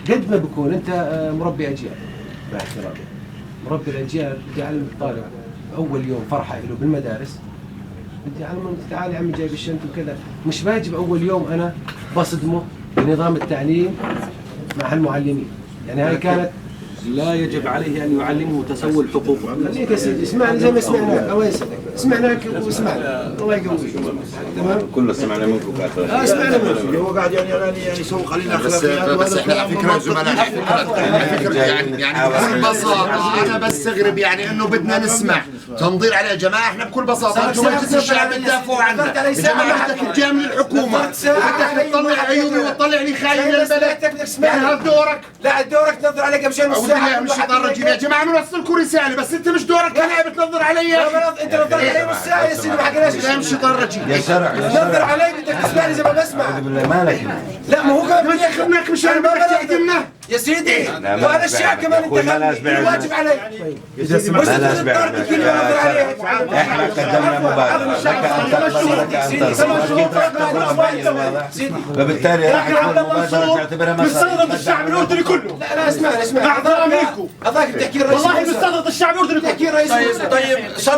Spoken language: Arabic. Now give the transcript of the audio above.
قد ما بكون انت مربي اجيال مع احترامي، مربي الاجيال بدي اعلم الطالب اول يوم فرحه له بالمدارس، بدي اعلمه تعال يا عمي جايب الشنطه وكذا، مش واجب اول يوم انا بصدمه بنظام التعليم مع المعلمين، يعني هاي كانت لا يجب عليه ان يعلمه تسول حقوقه. خليك يا سيدي اسمعني زي ما سمعناك، الله يسعدك، سمعناك واسمعنا الله يقويك. تمام؟ كلنا سمعنا منكم سمعنا منكم. هو قاعد يعني يسوق علينا اخلاقيات، بس احنا على فكره زملاء يعني ببساطه انا بستغرب يعني انه بدنا نسمع تنظير على يا جماعه. احنا بكل بساطه انتم مجلس الشعب تدافعوا عنا، يا جماعه بدك تجي من الحكومه بدك تطلع عيوني وتطلع لي خاين البلد، يعني هذا دورك. لا دورك تنظر عليك قبل شوي نص ساعه. مش الشيطان الرجيم يا جماعه بنوصلكم رساله، بس انت مش دورك كنائب تنظر علي. انت نظرت علي نص ساعه يا سيدي ما حكيناش. لا مش الشيطان الرجيم يا شرع نظر علي بدك تسمعني زي ما بسمع. اعوذ بالله مالك لا ما هو كمان ما اخذناك مشان بدك تعدمنا يا سيدي، وهذا الشعب كمان انت الواجب عليك. مالناش بعد احنا قدمنا مبادرة لك ان تقبل ولك ان ترفض، اكيد راح تقبل مبين واضح، فبالتالي راح تكون مبادرة تعتبرها مستغرب الشعب الاردني كله. لا اسمعني مع احترامي لكم هذاك بتحكي الرئيس والله مستغرب الشعب الاردني كله. بتحكي الرئيس. طيب